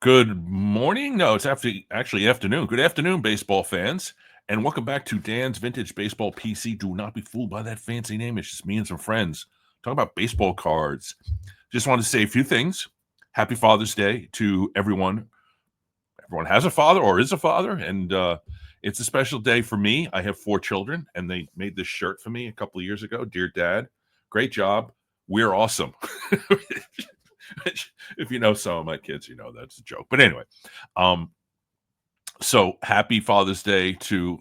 Good morning. No, it's actually afternoon. Good afternoon, baseball fans, and welcome back to Dan's Vintage Baseball PC. Do not be fooled by that fancy name. It's just me and some friends talking about baseball cards. Just want to say a few things. Happy Father's Day to everyone. Everyone has a father or is a father, and it's a special day for me. I have 4 children, and they made this shirt for me a couple of years ago. Dear Dad, great job. We're awesome. If you know some of my kids, you know that's a joke. But anyway, um, so happy Father's Day to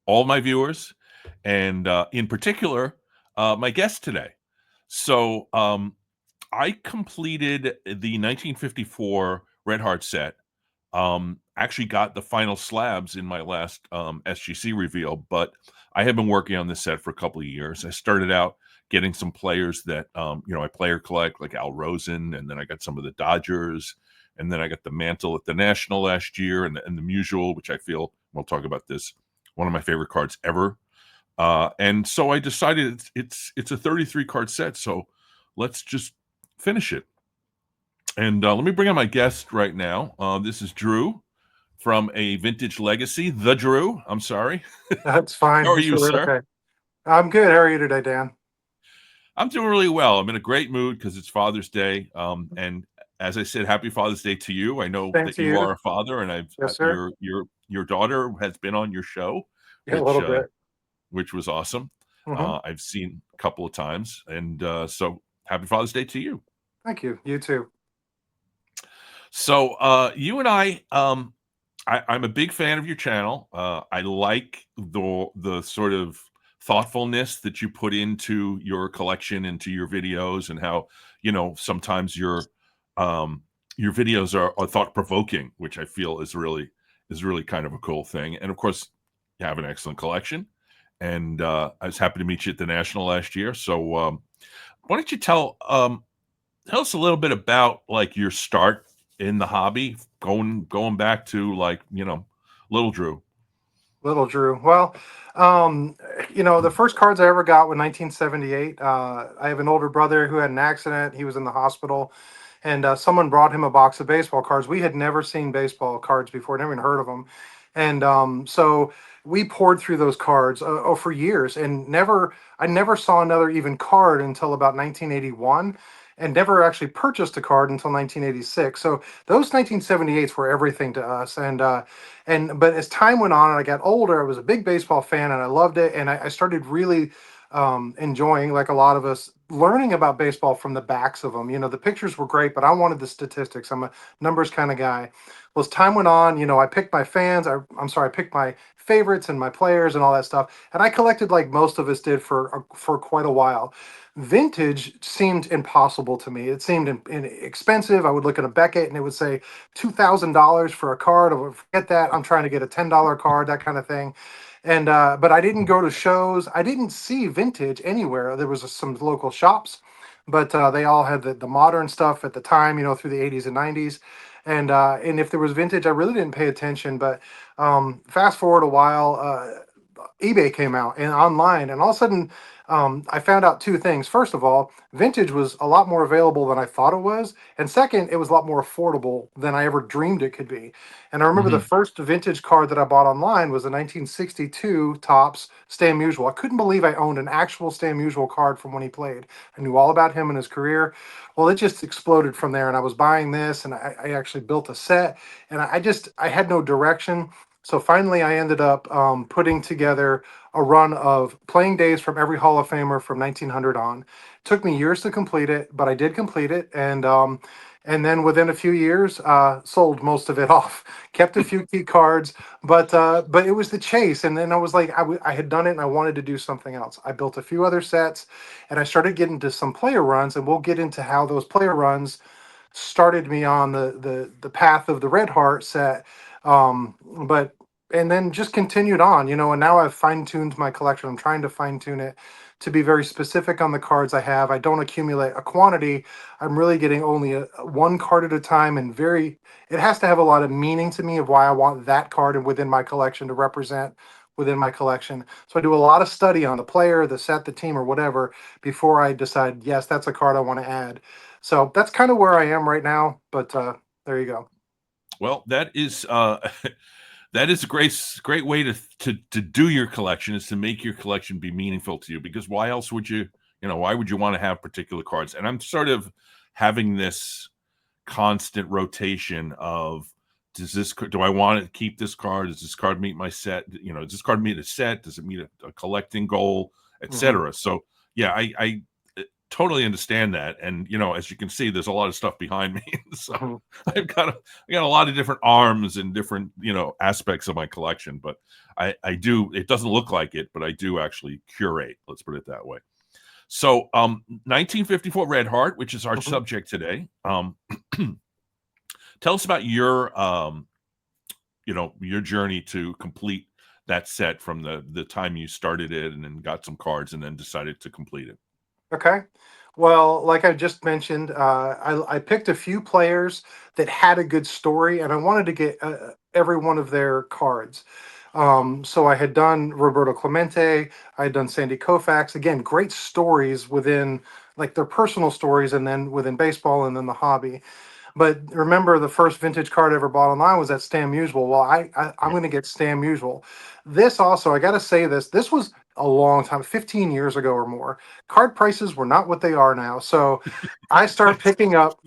all my viewers, and in particular, my guest today. So I completed the 1954 Red Heart set. Actually got the final slabs in my last SGC reveal, but I have been working on this set for a couple of years. I started out getting some players that I player collect, like Al Rosen, and then I got some of the Dodgers, and then I got the Mantle at the National last year, and the Musial, which I feel we'll talk about this, one of my favorite cards ever. And so I decided it's a 33 card set, so let's just finish it. And let me bring on my guest right now. This is Drew from a Vintage Legacy. The Drew, I'm sorry. That's fine. How are It's you, really sir? okay. I'm good. How are you today, Dan? I'm doing really well. I'm in a great mood because it's Father's Day. And as I said, Happy Father's Day to you. I know Same that to you you. are a father, and Yes, sir. your daughter has been on your show, Yeah, a little bit. which was awesome. Hmm. I've seen a couple of times, and so Happy Father's Day to you. Thank you. You too. So you and I'm a big fan of your channel. I like the sort of thoughtfulness that you put into your collection, into your videos, and how sometimes your videos are thought provoking, which I feel is really kind of a cool thing. And of course, you have an excellent collection. And I was happy to meet you at the National last year. So why don't you tell us a little bit about like your start in the hobby, going back to like little Drew. Little Drew. Well, um, the first cards I ever got were 1978. I have an older brother who had an accident. He was in the hospital, and someone brought him a box of baseball cards. We had never seen baseball cards before, never even heard of them. And so we poured through those cards for years, and I never saw another even card until about 1981, and never actually purchased a card until 1986. So those 1978s were everything to us, but as time went on and I got older, I was a big baseball fan and I loved it. And I started really enjoying, like a lot of us, learning about baseball from the backs of them. The pictures were great, but I wanted the statistics. I'm a numbers kind of guy. Well, as time went on, I picked my fans. I'm sorry, I picked my favorites and my players and all that stuff. And I collected like most of us did for quite a while. Vintage seemed impossible to me. It seemed expensive. I would look at a Beckett and it would say $2,000 for a card. I would forget that. I'm trying to get a $10 card, that kind of thing. And but I didn't go to shows. I didn't see vintage anywhere. There was some local shops, but they all had the modern stuff at the time. Through the 80s and 90s. And if there was vintage, I really didn't pay attention. But fast forward a while, eBay came out and online, and all of a sudden, I found out two things. First of all, vintage was a lot more available than I thought it was, and second, it was a lot more affordable than I ever dreamed it could be. And I remember the Hmm. first vintage card that I bought online was a 1962 Topps Stan Musial. I couldn't believe I owned an actual Stan Musial card from when he played. I knew all about him and his career. Well, it just exploded from there, and I was buying this, and I actually built a set, and I had no direction. So finally, I ended up putting together a run of playing days from every Hall of Famer from 1900 on. Took me years to complete it, but I did complete it, and then within a few years, sold most of it off. Kept a few key cards, but it was the chase. And then I was like, I had done it, and I wanted to do something else. I built a few other sets, and I started getting to some player runs, and we'll get into how those player runs started me on the path of the Red Heart set. But and then just continued on, and now I've fine-tuned my collection. I'm trying to fine-tune it to be very specific on the cards I have. I don't accumulate a quantity. I'm really getting only one card at a time, and it has to have a lot of meaning to me of why I want that card and within my collection to represent within my collection. So I do a lot of study on the player, the set, the team, or whatever before I decide, yes, that's a card I want to add. So that's kind of where I am right now. But there you go. Well, that is that is a great way to do your collection, is to make your collection be meaningful to you, because why else would why would you want to have particular cards? And I'm sort of having this constant rotation of, do I want to keep this card? Does this card meet my set? Does this card meet a set? Does it meet a collecting goal, Hmm. etc.? So yeah, I totally understand that. And as you can see, there's a lot of stuff behind me. So Hmm. I got a lot of different arms and different aspects of my collection. But I do, it doesn't look like it, but I do actually curate. Let's put it that way. So 1954 Red Heart, which is our Hmm. subject today. Tell us about your your journey to complete that set, from the time you started it and then got some cards and then decided to complete it. Okay. Well, like I just mentioned, I picked a few players that had a good story, and I wanted to get every one of their cards. So I had done Roberto Clemente, I had done Sandy Koufax. Again, great stories within like their personal stories, and then within baseball, and then the hobby. But remember, the first vintage card I ever bought online was that Stan Musial. Well, I'm Yep. going to get Stan Musial. This also, I got to say this. This was a long time, 15 years ago or more. Card prices were not what they are now. So I start picking up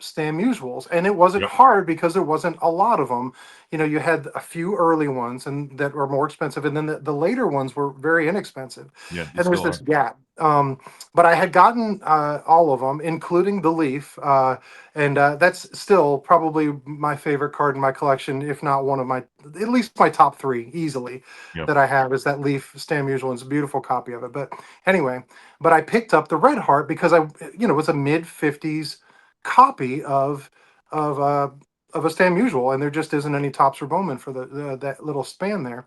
Stan Musials, and it wasn't Yep. hard because there wasn't a lot of them. You had a few early ones and that were more expensive, and then the later ones were very inexpensive. Yeah, they And there's still this are. gap. But I had gotten all of them, including the Leaf. And that's still probably my favorite card in my collection, if not one of my, at least my top three easily Yep. that I have is that Leaf Stan Musial. It's a beautiful copy of it. But anyway, but I picked up the Red Heart because it was a mid 50s copy of uh, of a Stan Musial, and there just isn't any tops or Bowman for the that little span there.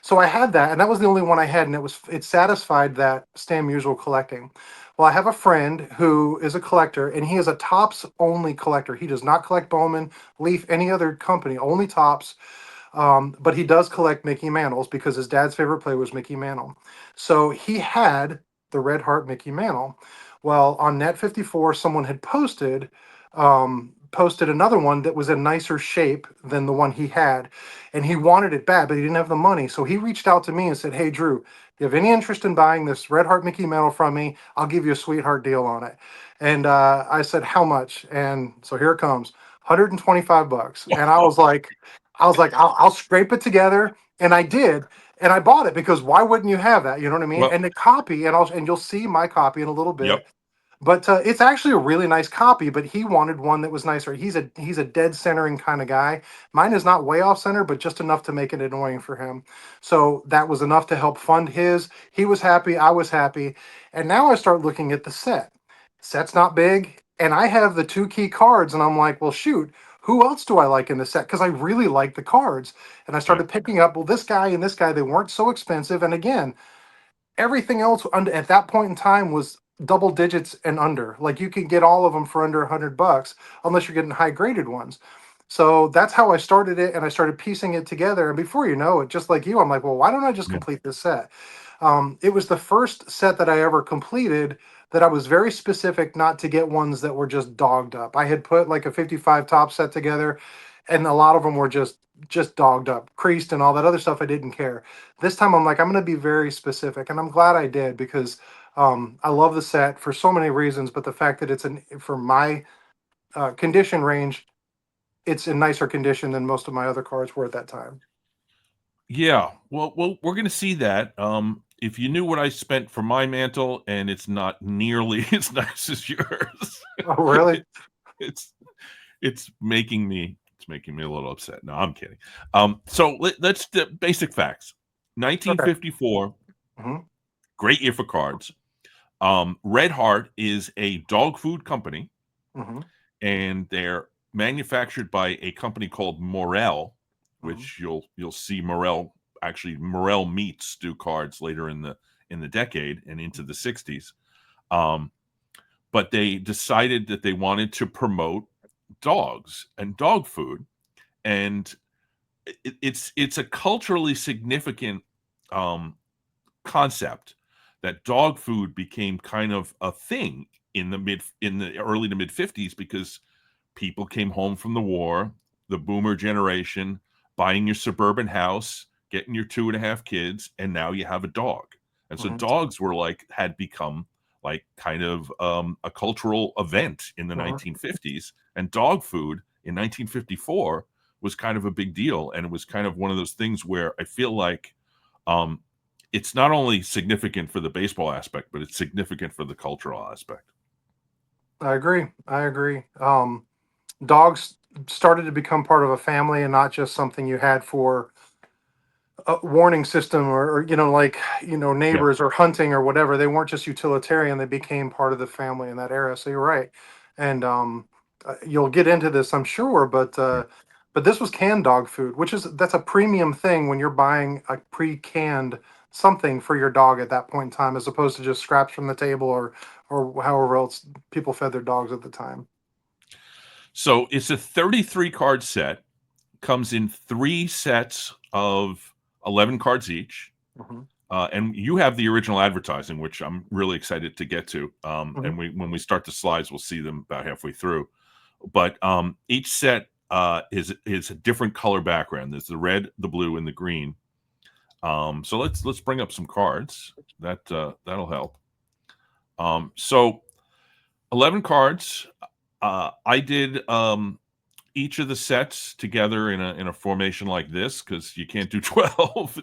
So I had that, and that was the only one I had, and it satisfied that Stan Musial collecting. Well, I have a friend who is a collector, and he is a tops only collector. He does not collect Bowman, Leaf, any other company, only tops. But he does collect Mickey Mantles because his dad's favorite player was Mickey Mantle. So he had the Red Heart Mickey Mantle. Well, on Net 54, someone had posted another one that was in nicer shape than the one he had, and he wanted it bad, but he didn't have the money. So he reached out to me and said, "Hey, Drew, you have any interest in buying this Red Heart Mickey Mantle from me? I'll give you a sweetheart deal on it." And I said, "How much?" And so here it comes, $125. And I was like, I'll scrape it together, and I did, and I bought it because why wouldn't you have that? You know what I mean? Well, And the copy, and you'll see my copy in a little yep. bit. But it's actually a really nice copy. But he wanted one that was nicer. He's a dead centering kind of guy. Mine is not way off center, but just enough to make it annoying for him. So that was enough to help fund his. He was happy. I was happy. And now I start looking at the set. Set's not big, and I have the two key cards, and I'm like, well, shoot, who else do I like in the set? Because I really like the cards. And I Yeah. started picking up, well, this guy and this guy, they weren't so expensive. And again, everything else at that point in time was double digits and under. Like you could get all of them for under $100, unless you're getting high graded ones. So that's how I started it, and I started piecing it together. And before you know it, just like you, I'm like, well, why don't I just Yeah. complete this set? It was the first set that I ever completed that I was very specific not to get ones that were just dogged up. I had put like a 55 top set together, and a lot of them were just dogged up, creased, and all that other stuff. I didn't care. This time I'm like, I'm going to be very specific, and I'm glad I did because I love the set for so many reasons. But the fact that it's for my condition range, it's in nicer condition than most of my other cards were at that time. Yeah. Well, we're gonna see that. If you knew what I spent for my mantle, and it's not nearly as nice as yours, Oh, really? it, it's it's making me a little upset. No, I'm kidding. So let's the basic facts. Okay. 1954, Hmm. great year for cards. Red Heart is a dog food company, Hmm. and they're manufactured by a company called Morel, Hmm. which you'll see Morel, actually Morel Meats do cards later in the decade and into the 60s. Um, but they decided that they wanted to promote dogs and dog food, and it's a culturally significant um, concept that dog food became kind of a thing in the early to mid 50s, because people came home from the war. the boomer generation, buying your suburban house, getting your 2.5 kids, and now you have a dog. And so Mhm. dogs were like had become like kind of a cultural event in the Mhm. 1950s, and dog food in 1954 was kind of a big deal, and it was kind of one of those things where I feel like um, it's not only significant for the baseball aspect, but it's significant for the cultural aspect. I agree. I agree. Dogs started to become part of a family and not just something you had for a warning system or like Yeah. neighbors or hunting or whatever. They weren't just utilitarian, they became part of the family in that era. So you're right. And you'll get into this, I'm sure, but this was canned dog food, which is that's a premium thing when you're buying a pre-canned something for your dog at that point in time, as opposed to just scraps from the table or however else people fed their dogs at the time. So it's a 33 card set, comes in 3 sets of 11 cards each. Hmm. And you have the original advertising, which I'm really excited to get to. Hmm. And when we start the slides, we'll see them about halfway through. But each set is a different color background. There's the red, the blue, and the green. So let's bring up some cards. That'll help. So 11 cards. I did each of the sets together in a formation like this because you can't do 12.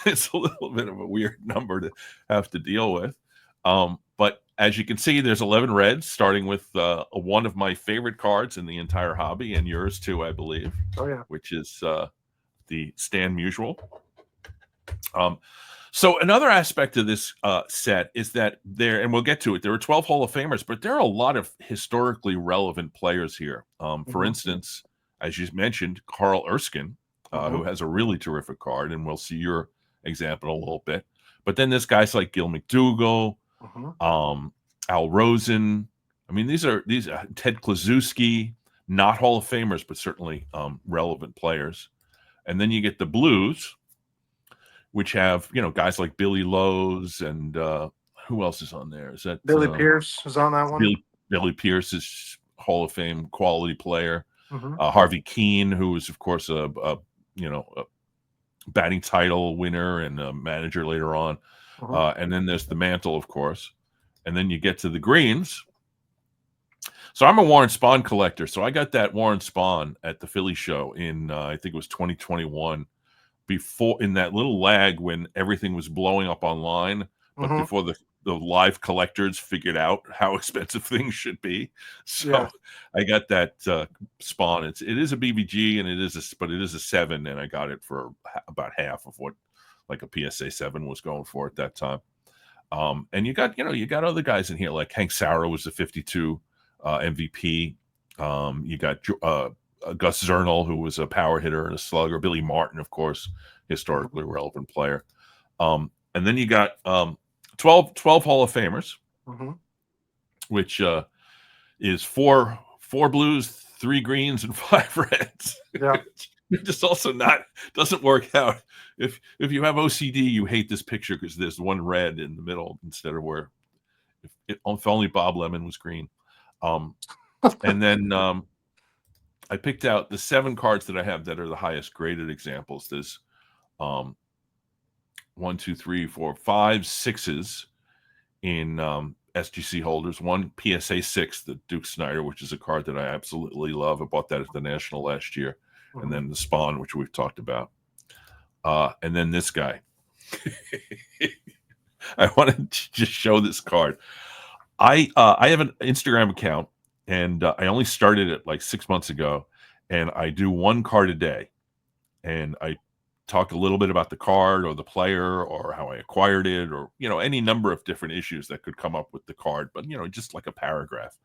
It's a little bit of a weird number to have to deal with. But as you can see, there's 11 reds, starting with one of my favorite cards in the entire hobby, and yours too, I believe, Oh yeah. which is the Stan Musial. Um, so another aspect of this set is that and we'll get to it. There are 12 Hall of Famers, but there are a lot of historically relevant players here. For Hmm. instance, as you mentioned, Carl Erskine, Hmm. who has a really terrific card, and we'll see your example in a little bit. But then there's guys like Gil McDougall, Hmm. um, Al Rosen. I mean, these are Ted Klaczewski, not Hall of Famers, but certainly relevant players. And then you get the Blues, which have guys like Billy Lowe's and who else is on there? Is that Billy Pierce was on that one. Billy Pierce is Hall of Fame quality player. Hmm. Harvey Keene, who was of course a batting title winner and a manager later on. Hmm. And then there's the Mantle, of course. And then you get to the greens. So I'm a Warren Spahn collector. So I got that Warren Spahn at the Philly show in I think it was 2021, before in that little lag when everything was blowing up online, but Hmm. before the live collectors figured out how expensive things should be. Yeah. So I got that Spawn. It is a BBG and but it is a 7, and I got it for about half of what like a PSA 7 was going for at that time. And you got other guys in here like Hank Sauer was the 52 MVP. You got Gus Zernal, who was a power hitter and a slugger. Billy Martin, of course, Hmm. historically relevant player. And then you got 12 Hall of Famers, Hmm. which is four blues, 3 greens, and 5 reds. Yeah. Just also not doesn't work out. If you have OCD, you hate this picture because there's one red in the middle instead of where if only Bob Lemon was green. Um, and then I picked out the 7 cards that I have that are the highest graded examples. There's um, 1, 2, 3, 4, 5, 6s in SGC holders. One PSA 6, the Duke Snyder, which is a card that I absolutely love. I bought that at the National last year. And Hmm. then the Spawn, which we've talked about. And then this guy. I wanted to just show this card. I have an Instagram account, and I only started it like 6 months ago, and I do one card a day, and I talk a little bit about the card or the player or how I acquired it or any number of different issues that could come up with the card, but just like a paragraph.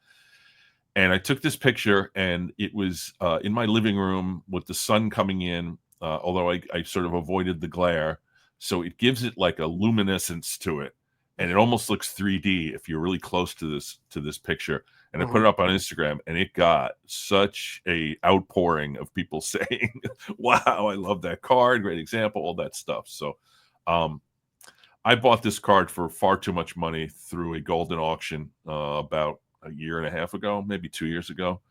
And I took this picture, and it was in my living room with the sun coming in, although I sort of avoided the glare. So it gives it like a luminescence to it. And it almost looks 3D if you're really close to this picture. And I put Hmm. it up on Instagram, and it got such a outpouring of people saying, "Wow, I love that card, great example," all that stuff. So um, I bought this card for far too much money through a golden auction about a year and a half ago, maybe 2 years ago.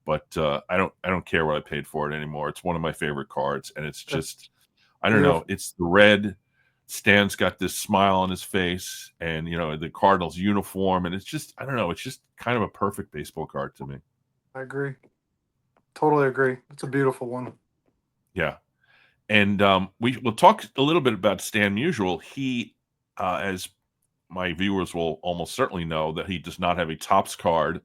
but I don't care what I paid for it anymore. It's one of my favorite cards, and it's That's just I don't know. beautiful. It's the red. Stan's got this smile on his face, and the Cardinals uniform, and it's just I don't know. It's just kind of a perfect baseball card to me. I agree. Totally agree. It's a beautiful one. Yeah. And we will talk a little bit about Stan Musial. He, as my viewers will almost certainly know, that he does not have a Topps card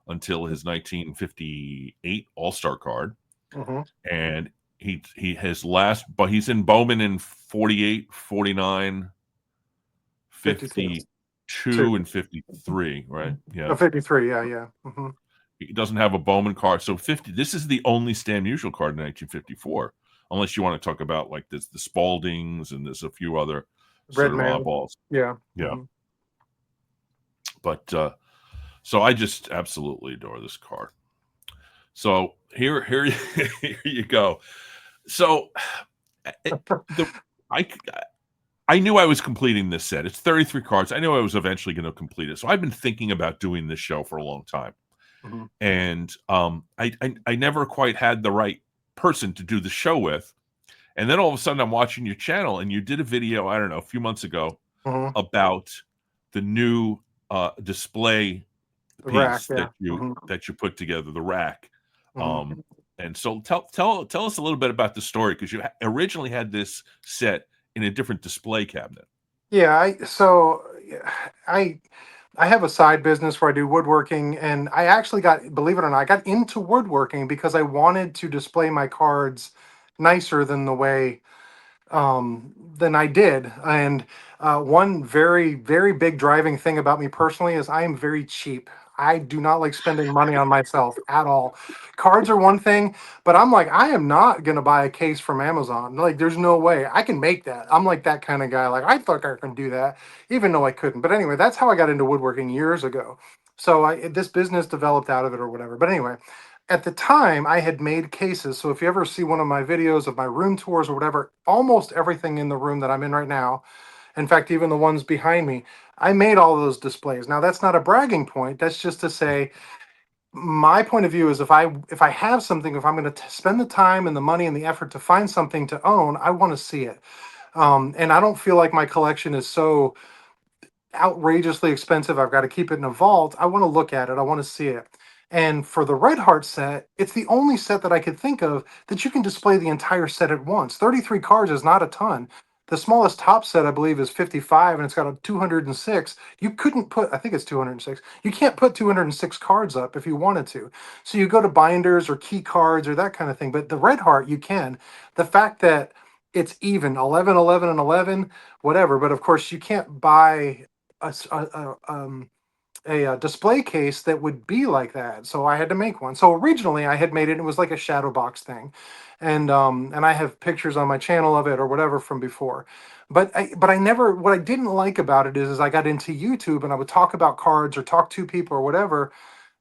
until his 1958 All Star card, Hmm. and he has last, but he's in Bowman in 48, 49, 56. 52, Two. and 53. Right? Oh, Yeah. 53. Yeah, yeah. Hmm. He doesn't have a Bowman card, so 50. This is the only Stan Musial card in 1954. Unless you want to talk about like this, the Spaldings, and there's a few other Red sort of Man. oddballs. Yeah. Yeah. Hmm. But so I just absolutely adore this card. So here here you go. So the I I knew I was completing this set. It's 33 cards. I knew I was eventually going to complete it. So I've been thinking about doing this show for a long time, Hmm. and I never quite had the right person to do the show with. And then all of a sudden, I'm watching your channel, and you did a video, I don't know, a few months ago Hmm. about the new display The rack. piece Yeah. that you Hmm. that you put together, the rack. Hmm. Um, and so tell us a little bit about the story, because you originally had this set in a different display cabinet. Yeah. I I have a side business where I do woodworking, and I actually got, believe it or not, I got into woodworking because I wanted to display my cards nicer than the way than I did. And one very, very big driving thing about me personally is I am very cheap. I do not like spending money on myself at all. Cards are one thing, but I'm like, I am not going to buy a case from Amazon. Like, there's no way I can make that. I'm like that kind of guy. Like, I thought I could do that, even though I couldn't. But anyway, that's how I got into woodworking years ago. So this business developed out of it or whatever. But anyway, at the time I had made cases. So if you ever see one of my videos of my room tours or whatever, almost everything in the room that I'm in right now, in fact, even the ones behind me, I made all those displays. Now that's not a bragging point. That's just to say my point of view is if I have something, if I'm going to spend the time and the money and the effort to find something to own, I want to see it. And I don't feel like my collection is so outrageously expensive. I've got to keep it in a vault. I want to look at it. I want to see it. And for the Red Heart set, it's the only set that I could think of that you can display the entire set at once. 33 cards is not a ton. The smallest top set, I believe, is 55, and it's got a 206. You couldn't put, I think it's 206. You can't put 206 cards up if you wanted to. So you go to binders or key cards or that kind of thing. But the Red Heart, you can. The fact that it's even 11, 11, and 11, whatever. But of course, you can't buy a, s- a display case that would be like that. So I had to make one. So originally I had made it. It was like a shadow box thing, and I have pictures on my channel of it or whatever from before. But I never. What I didn't like about it is I got into YouTube and I would talk about cards or talk to people or whatever.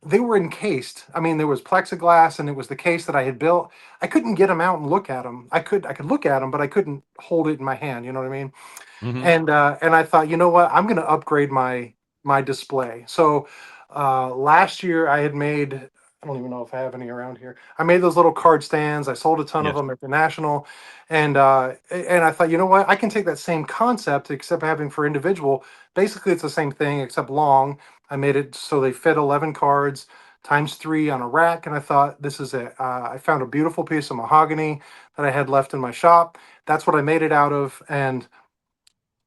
They were encased. I mean, there was plexiglass and it was the case that I had built. I couldn't get them out and look at them. I could look at them, but I couldn't hold it in my hand. You know what I mean? Hmm. And I thought, you know what, I'm going to upgrade my display. So last year I had made, I don't even know if I have any around here. I made those little card stands. I sold a ton of Yes. them at the National, and I thought, you know what, I can take that same concept except having for individual. Basically, it's the same thing except long. I made it so they fit 11 cards times three on a rack, and I thought this is it. I found a beautiful piece of mahogany that I had left in my shop. That's what I made it out of, and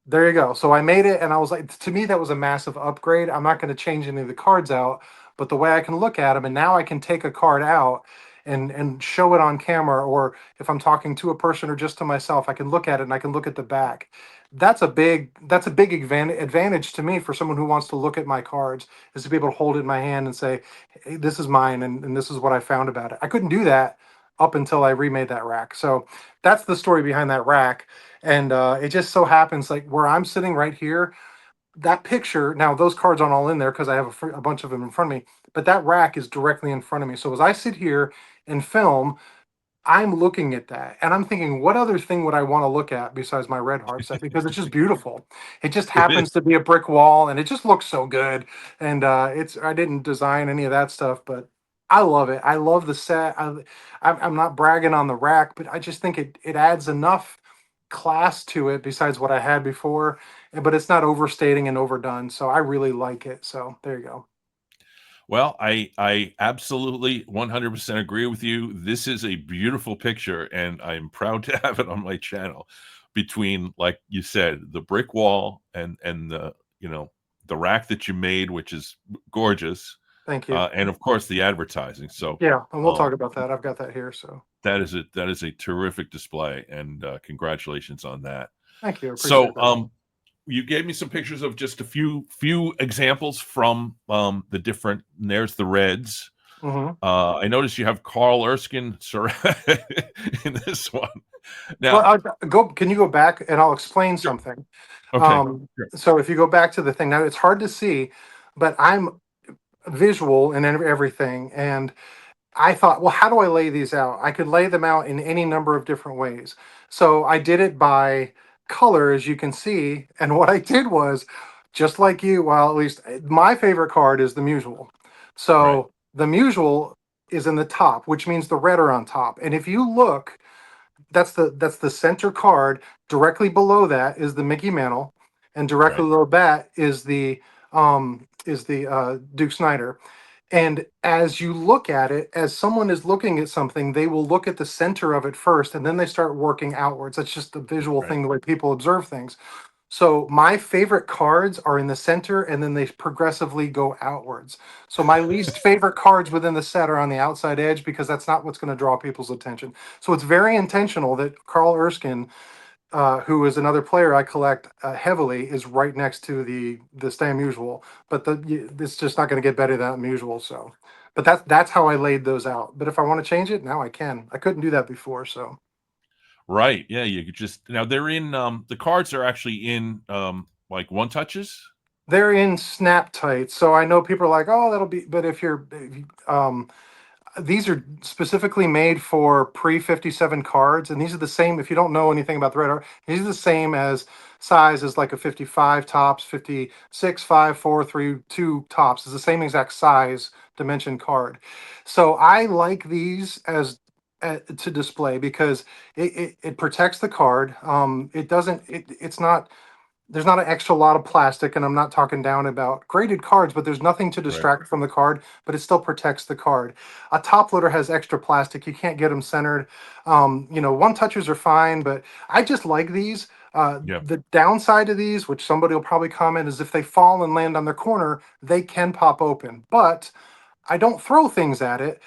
there you go. So I made it, and I was like, to me, that was a massive upgrade. I'm not going to change any of the cards out, but the way I can look at them, and now I can take a card out and show it on camera, or if I'm talking to a person or just to myself, I can look at it and I can look at the back. That's a big advantage to me for someone who wants to look at my cards, is to be able to hold it in my hand and say, hey, this is mine, and this is what I found about it. I couldn't do that up until I remade that rack. So that's the story behind that rack. And it just so happens, like where I'm sitting right here, that picture, now those cards aren't all in there because I have a bunch of them in front of me, but that rack is directly in front of me. So as I sit here and film, I'm looking at that and I'm thinking, what other thing would I want to look at besides my Red Heart set? Because it's just beautiful. It just It happens is. to be a brick wall and it just looks so good. And I didn't design any of that stuff, but I love it. I love the set. I'm not bragging on the rack, but I just think it adds enough class to it besides what I had before, but it's not overstating and overdone. So I really like it. So there you go. Well, I absolutely 100% agree with you. This is a beautiful picture, and I'm proud to have it on my channel. Between, like you said, the brick wall and the the rack that you made, which is gorgeous, Thank you. and of course the advertising. So Yeah, and we'll um, talk about that. I've got that here. So that is a terrific display, and congratulations on that. thank you. I So appreciate that. you gave me some pictures of just a few examples from the different. And there's the reds. Hmm. I noticed you have Carl Erskine in this one. Well, Now, go. Can you go back and I'll explain sure. something. Okay. Sure. So if you go back to the thing now, it's hard to see, but I'm visual and everything, and I thought, well, how do I lay these out? I could lay them out in any number of different ways. So I did it by color, as you can see. And what I did was, just like you, well, at least my favorite card is the Mutual. Right. So the Mutual is in the top, which means the red are on top. And if you look, that's the center card. Directly below that is the Mickey Mantle, and directly Right. below that is the Duke Snyder. And as you look at it, as someone is looking at something, they will look at the center of it first, and then they start working outwards. That's just the visual Right. thing, the way people observe things. So my favorite cards are in the center, and then they progressively go outwards. So my least favorite cards within the set are on the outside edge because that's not what's going to draw people's attention. So it's very intentional that Carl Erskine, who is another player I collect heavily, is right next to the Stam Usual. But it's just not going to get better than usual. So, but that's how I laid those out. But if I want to change it, now I can. I couldn't do that before. So Right. Yeah. You could just now they're in the cards are actually in like one touches. they're in snap tight. So I know people are like, oh, that'll be. But if you, these are specifically made for pre 57 cards, and these are the same. If you don't know anything about the red art, these are the same as size as like a 55 tops, 56, 5, 4, 3, 2 tops. Is the same exact size dimension card. So I like these as to display because it protects the card. It doesn't. It's not, there's not an extra lot of plastic, and I'm not talking down about graded cards, but there's nothing to Right. distract from the card, but it still protects the card. A top loader has extra plastic. You can't get them centered. One touchers are fine, but I just like these. Yeah. The downside of these, which somebody will probably comment, is if they fall and land on their corner, they can pop open. But I don't throw things at it.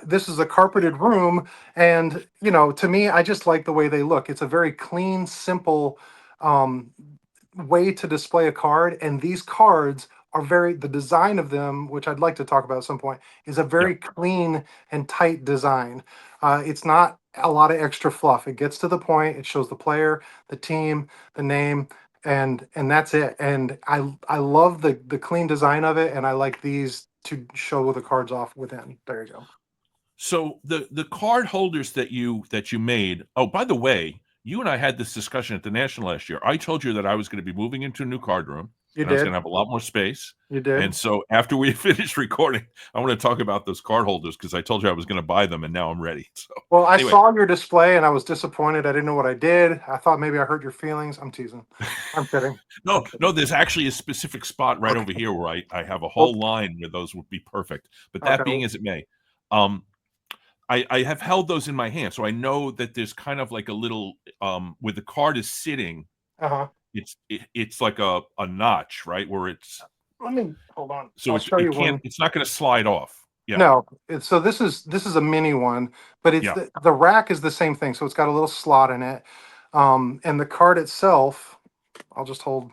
This is a carpeted room, and to me, I just like the way they look. It's a very clean, simple um, way to display a card, and these cards are the design of them, which I'd like to talk about at some point, is a Yeah. very clean and tight design. It's not a lot of extra fluff. It gets to the point. It shows the player, the team, the name, and that's it. And I love the clean design of it, and I like these to show the cards off within. There you go. So the card holders that you made. Oh, by the way, you and I had this discussion at the National last year. I told you that I was going to be moving into a new card room You and I was going did. to have a lot more space. You did. And so after we finish recording, I want to talk about those card holders because I told you I was going to buy them and now I'm ready. So Well, I anyway, saw your display and I was disappointed. I didn't know what I did. I thought maybe I hurt your feelings. I'm teasing. I'm kidding. I'm no, no, kidding. there's actually a specific spot right over Okay. here where I have a Well, whole line where those would be perfect. But okay. that being as it may, um, I have held those in my hand, so I know that there's kind of like a little where the card is sitting. Uh-huh. It's like a notch, right, where it's Let me hold on. so I'll show it you can't. one. It's not going to slide off. Yeah, No, so this is a mini one, but it's yeah, the rack is the same thing. So it's got a little slot in it. And the card itself, I'll just hold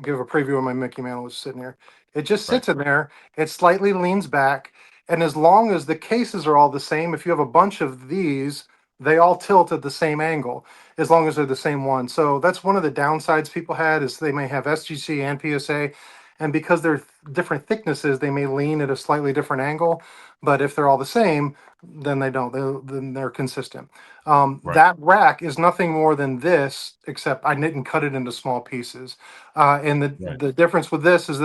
give a preview of my Mickey Mantle was sitting here. It just right, sits in there. It slightly leans back, and as long as the cases are all the same, if you have a bunch of these, they all tilt at the same angle, as long as they're the same one. So that's one of the downsides people had is they may have SGC and PSA, and because they're different thicknesses, they may lean at a slightly different angle. But if they're all the same, then they don't. Then they're consistent. right, That rack is nothing more than this, except I didn't cut it into small pieces. And the right. the difference with this is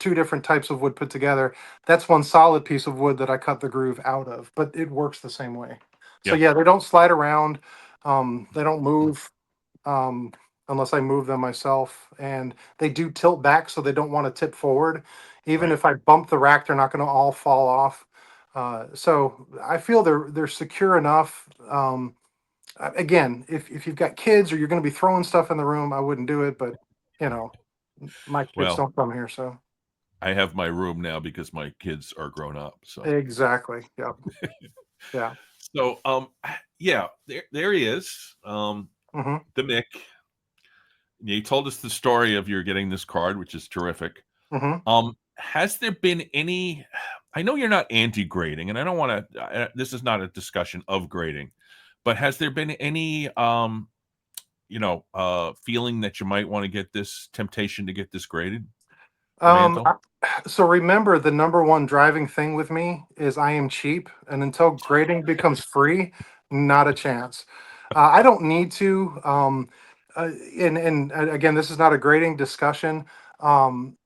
two different types of wood put together. That's one solid piece of wood that I cut the groove out of, but it works the same way. So Yeah. yeah, they don't slide around. They don't move um, unless I move them myself, and they do tilt back so they don't want to tip forward. Even Right. if I bump the rack, they're not going to all fall off. So I feel they're secure enough. Again, if you've got kids or you're going to be throwing stuff in the room, I wouldn't do it. But you know, my kids Well, don't come here, so I have my room now because my kids are grown up. So, exactly. Yeah, yeah. so, yeah, there he is. Hmm. The Mick. You told us the story of your getting this card, which is terrific. Hmm. Has there been any? I know you're not anti-grading, and I don't want to. This is not a discussion of grading, but has there been any, feeling that you might want to get this temptation to get this graded, the Um, mantle? I- so remember, the number one driving thing with me is I am cheap, and until grading becomes free, not a chance. I don't need to. And again, this is not a grading discussion. Um,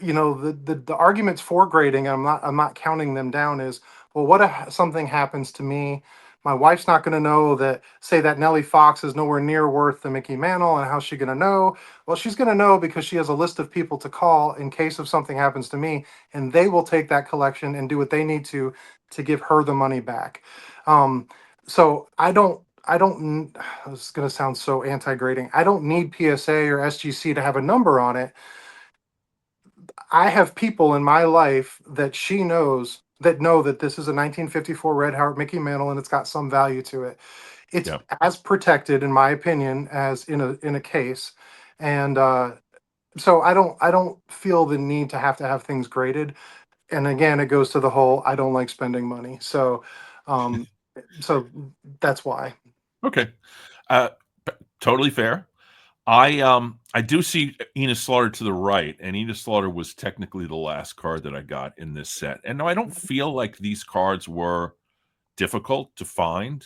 the arguments for grading, I'm not counting them down, is, well, what if something happens to me? My wife's not going to know that, say, that Nellie Fox is nowhere near worth the Mickey Mantle, and how's she going to know? Well, she's going to know because she has a list of people to call in case of something happens to me, and they will take that collection and do what they need to give her the money back. So I don't this is going to sound so anti-grading. I don't need PSA or SGC to have a number on it. I have people in my life that she knows that know that this is a 1954 Red Heart Mickey Mantle and it's got some value to it. It's Yeah. as protected, in my opinion, as in a case, and so I don't feel the need to have things graded. And again, it goes to the whole I don't like spending money. Um, so that's why. Okay. Uh, Totally fair. I do see Enos Slaughter to the right, and Enos Slaughter was technically the last card that I got in this set. And no, I don't feel like these cards were difficult to find.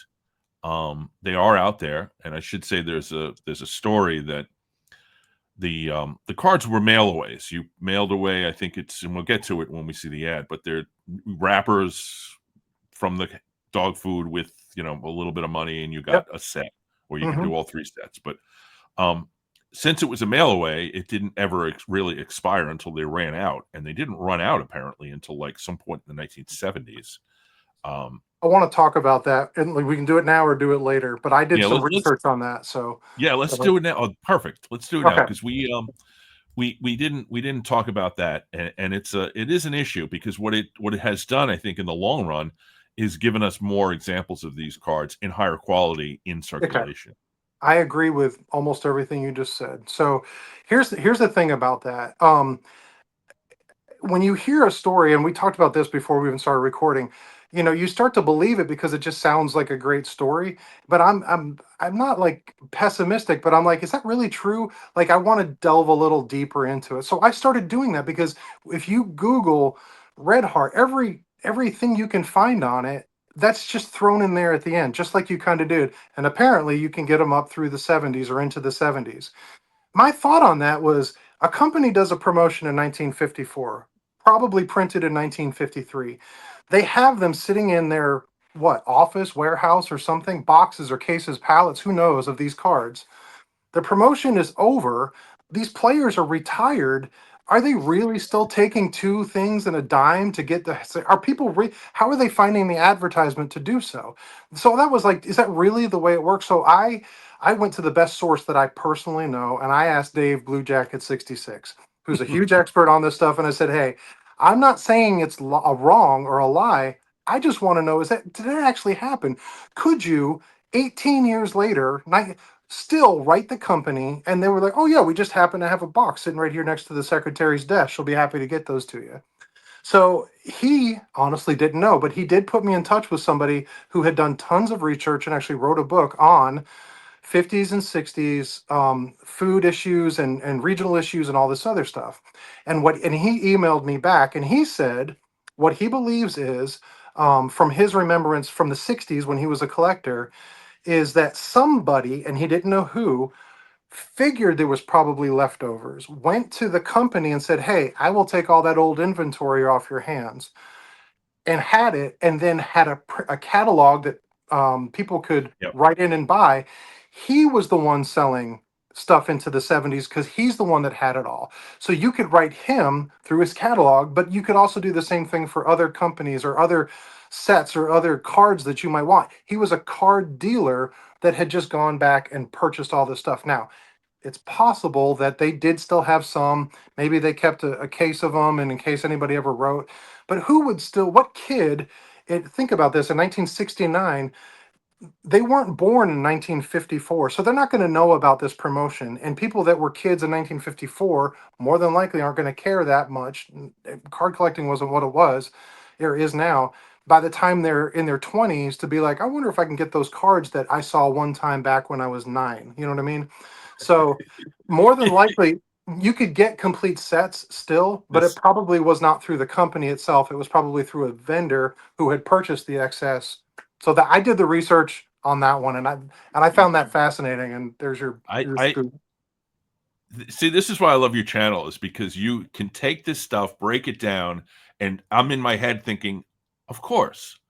They are out there, and I should say there's a story that the cards were mail-aways. You mailed away, I think it's, and we'll get to it when we see the ad, but they're wrappers from the dog food with, a little bit of money, and you got Yep. a set, or you can Hmm. do all three sets. But um, since it was a mail away, it didn't ever really expire until they ran out, and they didn't run out apparently until like some point in the 1970s. Um, I want to talk about that, and like, we can do it now or do it later. But I did yeah, some let's research on that, so yeah, let's do it now. Oh, perfect. Let's do it now okay. because we didn't talk about that, and it is an issue because what it has done, I think, in the long run, is given us more examples of these cards in higher quality in Okay. circulation. I agree with almost everything you just said. So here's the thing about that. When you hear a story, and we talked about this before we even started recording, you start to believe it because it just sounds like a great story. But I'm not like pessimistic, but I'm like, is that really true? Like, I want to delve a little deeper into it. So I started doing that because if you Google Red Heart, everything you can find on it, that's just thrown in there at the end, just like you kind of did. And apparently you can get them up through the 70s or into the 70s. My thought on that was, a company does a promotion in 1954, probably printed in 1953. They have them sitting in their what, office, warehouse, or something, boxes or cases, pallets, who knows, of these cards. The promotion is over. These players are retired. Are they really still taking two things and a dime to get the? Are people how are they finding the advertisement to do so? So that was like, is that really the way it works? So I went to the best source that I personally know, and I asked Dave Blue Jacket 66, who's a huge expert on this stuff, and I said, hey, I'm not saying it's a wrong or a lie. I just want to know, did that actually happen? Could you 18 years later, still write the company? And they were like, oh yeah, we just happen to have a box sitting right here next to the secretary's desk, she'll be happy to get those to you. So he honestly didn't know, but he did put me in touch with somebody who had done tons of research and actually wrote a book on 50s and 60s food issues and regional issues and all this other stuff. And he emailed me back and he said what he believes is, from his remembrance from the 60s when he was a collector, is that somebody, and he didn't know who, figured there was probably leftovers, went to the company and said, "Hey, I will take all that old inventory off your hands," and had it, and then had a catalog that people could Yep. write in and buy. He was the one selling stuff into the 70s because he's the one that had it all. So you could write him through his catalog, but you could also do the same thing for other companies or other sets or other cards that you might want. He was a card dealer that had just gone back and purchased all this stuff. Now, it's possible that they did still have some. Maybe they kept a case of them, and in case anybody ever wrote. But who would still? What kid? Think about this. In 1969, they weren't born in 1954, so they're not going to know about this promotion. And people that were kids in 1954 more than likely aren't going to care that much. Card collecting wasn't what it was, or is now. By the time they're in their 20s, to be like, I wonder if I can get those cards that I saw one time back when I was 9. You know what I mean? So more than likely, you could get complete sets still, but it This probably was not through the company itself. It was probably through a vendor who had purchased the excess. So that I did the research on that one, and I found that fascinating. And there's your I scoop. see, this is why I love your channel, is because you can take this stuff, break it down, and I'm in my head thinking, of course,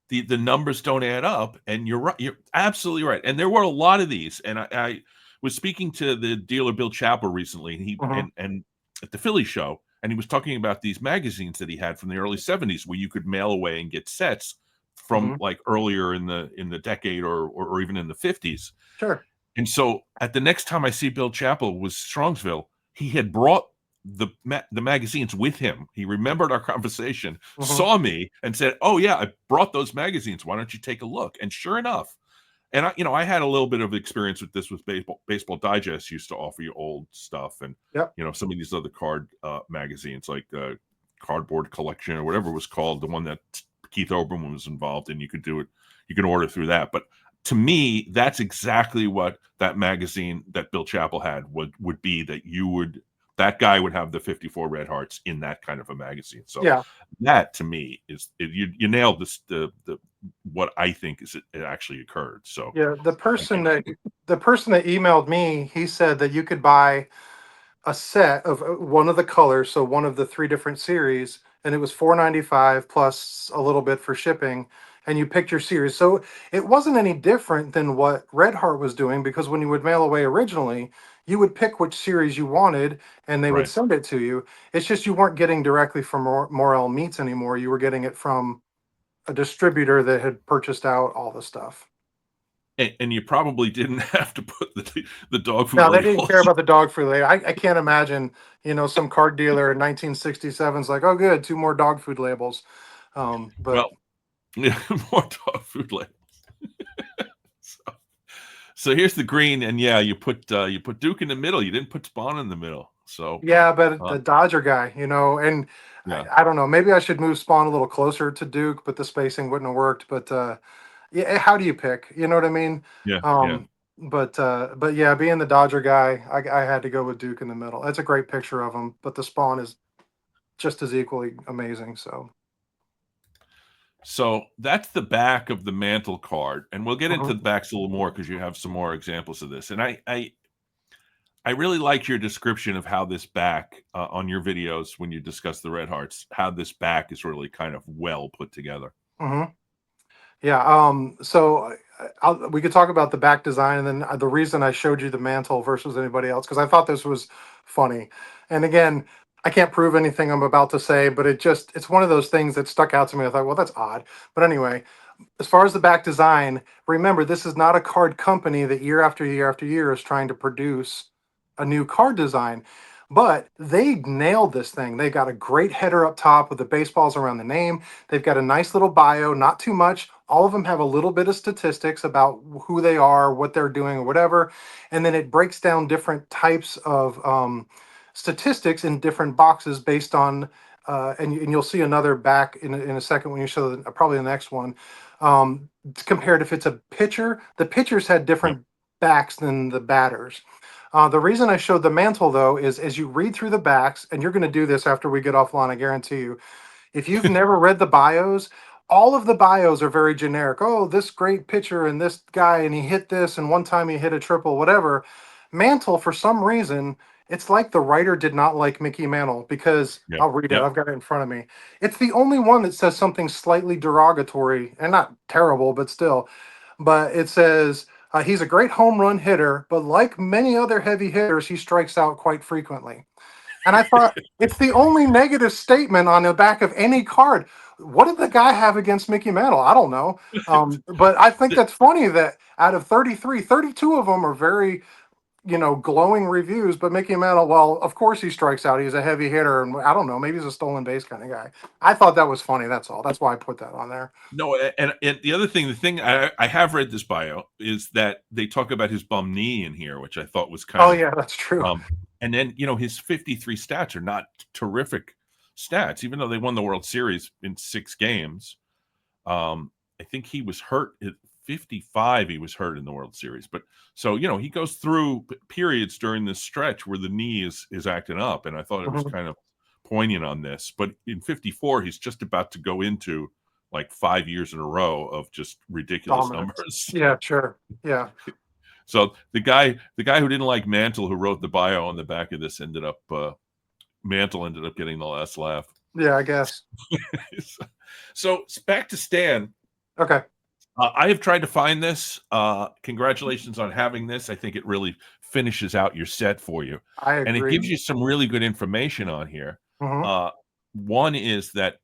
the numbers don't add up, and you're right. You're absolutely right. And there were a lot of these, and I was speaking to the dealer Bill Chappell recently, and he Hmm. and at the Philly show, and he was talking about these magazines that he had from the early '70s, where you could mail away and get sets from Hmm. like earlier in the decade or even in the '50s. Sure. And so at the next time I see Bill Chappell was Strongsville, he had brought the magazines with him. He remembered our conversation, Hmm. saw me, and said, "Oh yeah, I brought those magazines. Why don't you take a look?" And sure enough, and I had a little bit of experience with this with baseball. Baseball Digest used to offer you old stuff, and Yep. some of these other card magazines like Cardboard Collection or whatever it was called, the one that Keith Oberman was involved in. You could do it. You can order through that. But to me, that's exactly what that magazine that Bill Chappell had would be. That guy would have the 54 Red Hearts in that kind of a magazine. So Yeah. that to me is you nailed this the what I think is it actually occurred. So Yeah. The thank person you. that the person that emailed me, he said that you could buy a set of one of the colors, so one of the three different series, and it was 4.95 plus a little bit for shipping, and you picked your series. So it wasn't any different than what Red Heart was doing, because when you would mail away originally, you would pick which series you wanted and they would Right. send it to you. It's just you weren't getting directly from Morel Meats anymore. You were getting it from a distributor that had purchased out all the stuff. And you probably didn't have to put the dog food Now they didn't care labels. about the dog food label. I can't imagine, some card dealer in 1967 is like, oh, good, two more dog food labels. But Well, yeah, more dog food labels. So, so here's the green, and yeah, you put Duke in the middle. You didn't put Spawn in the middle. So yeah, but uh, the Dodger guy, and yeah, I don't know. Maybe I should move Spawn a little closer to Duke, but the spacing wouldn't have worked. But yeah, how do you pick? You know what I mean? yeah, yeah. Um, but yeah, being the Dodger guy, I had to go with Duke in the middle. That's a great picture of him, but the Spawn is just as equally amazing. So. So that's the back of the mantle card, and we'll get into Mhm. the backs a little more because you have some more examples of this. And I really like your description of how this back on your videos when you discuss the Red Hearts, how this back is really kind of well put together. Mhm. Yeah. So we could talk about the back design, and then the reason I showed you the mantle versus anybody else, because I thought this was funny. And again, I can't prove anything I'm about to say, but it's one of those things that stuck out to me. I thought, well, that's odd. But anyway, as far as the back design, remember, this is not a card company that year after year after year is trying to produce a new card design. But they nailed this thing. They got a great header up top with the baseballs around the name. They've got a nice little bio, not too much. All of them have a little bit of statistics about who they are, what they're doing, or whatever. And then it breaks down different types of statistics in different boxes based on, and you'll see another back in a second when you show probably the next one. Compared if it's a pitcher, the pitchers had Yep. different backs than the batters. The reason I showed the mantle though is as you read through the backs, and you're going to do this after we get offline, I guarantee you. If you've never read the bios, all of the bios are very generic. Oh, this great pitcher and this guy, and he hit this, and one time he hit a triple, whatever. Mantle, for some reason, it's like the writer did not like Mickey Mantle because Yeah. I'll read it. Yep. I've got it in front of me. It's the only one that says something slightly derogatory and not terrible, but still. But it says he's a great home run hitter, but like many other heavy hitters, he strikes out quite frequently. And I thought it's the only negative statement on the back of any card. What did the guy have against Mickey Mantle? I don't know. But I think that's funny that out of 33, 32 of them are very, glowing reviews. But Mickey Mantle, well, of course he strikes out. He's a heavy hitter. And I don't know. Maybe he's a stolen base kind of guy. I thought that was funny. That's all. That's why I put that on there. No, and the other thing, the thing I have read this bio is that they talk about his bum knee in here, which I thought was kind Oh, of, yeah, that's true. and then his 53 stats are not terrific stats, even though they won the World Series in 6 games. I think he was hurt at 55. He was hurt in the World Series, but so he goes through periods during this stretch where the knee is acting up, and I thought it was Mhm. kind of poignant on this. But in 54, he's just about to go into like 5 years in a row of just ridiculous Dominance. numbers. Yeah, sure. Yeah. So the guy who didn't like Mantle, who wrote the bio on the back of this, Mantle ended up getting the last laugh. Yeah, I guess. So back to Stan. Okay. I have tried to find this. Congratulations on having this. I think it really finishes out your set for you, I and it agree. gives you some really good information on here. Hmm. One is that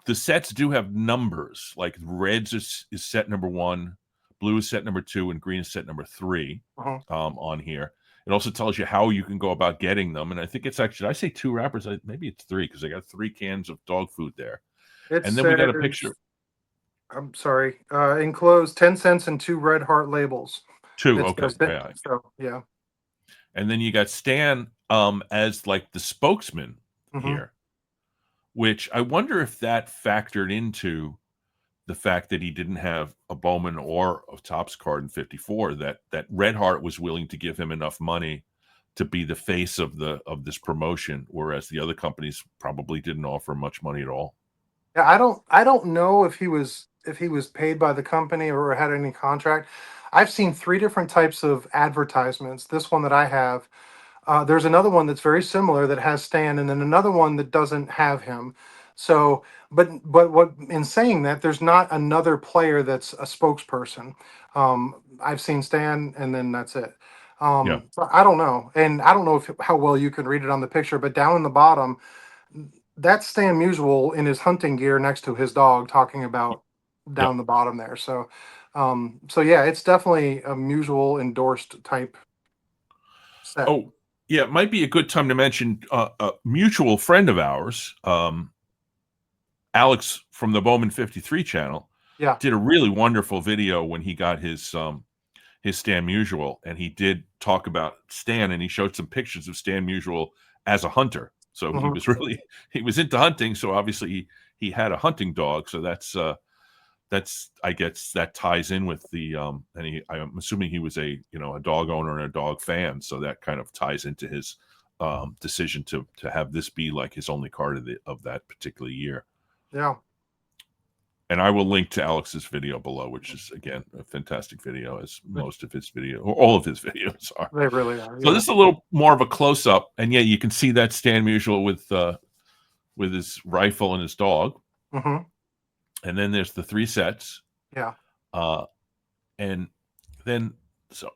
the sets do have numbers. Like reds is set number 1, blue is set number 2, and green is set number 3 Hmm. on here. It also tells you how you can go about getting them, and I think it's actually I say 2 wrappers. Maybe it's 3 because I got 3 cans of dog food there, It and then we got a says, picture. I'm sorry, enclosed 10 cents and two red heart labels. 2, It okay, says that. yeah. So, yeah. And then you got Stan as like the spokesman Hmm. here, which I wonder if that factored into the fact that he didn't have a Bowman or a Topps card in 54, that Red Heart was willing to give him enough money to be the face of this promotion, whereas the other companies probably didn't offer much money at all. Yeah, I don't know if he was paid by the company or had any contract. I've seen three different types of advertisements. This one that I have. There's another one that's very similar that has Stan, and then another one that doesn't have him. So, but what in saying that, there's not another player that's a spokesperson. I've seen Stan, and then that's it. Yeah. So I don't know, and I don't know if how well you can read it on the picture, but down in the bottom, that's Stan Musial in his hunting gear next to his dog, talking about Yep. down the bottom there. So yeah, it's definitely a Musial endorsed type set. Oh, yeah. It might be a good time to mention a mutual friend of ours, Alex from the Bowman 53 channel, Yeah. did a really wonderful video when he got his Stan Musial, and he did talk about Stan, and he showed some pictures of Stan Musial as a hunter. So he Hmm. was really he was into hunting. So obviously he had a hunting dog. So that's I guess that ties in with the I'm assuming he was a dog owner and a dog fan. So that kind of ties into his decision to have this be like his only card of that particular year. Yeah. And I will link to Alex's video below, which is again a fantastic video, as most of his video or all of his videos are. They really are. So Yeah. this is a little more of a close up, and yeah, you can see that Stan Musial with his rifle and his dog, Hmm. and then there's the 3 sets, Yeah. uh, and then so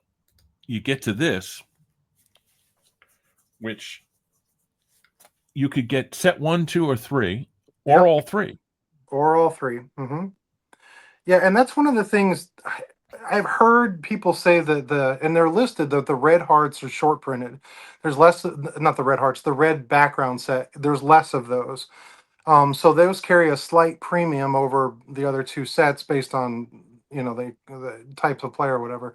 you get to this, which you could get set 1, 2, or 3, or Yep. all 3. Or all 3. Hmm. Yeah, and that's one of the things I've heard people say that and they're listed that the red hearts are short printed. There's less, not the red hearts, the red background set. There's less of those. So those carry a slight premium over the other two sets based on the types of player or whatever.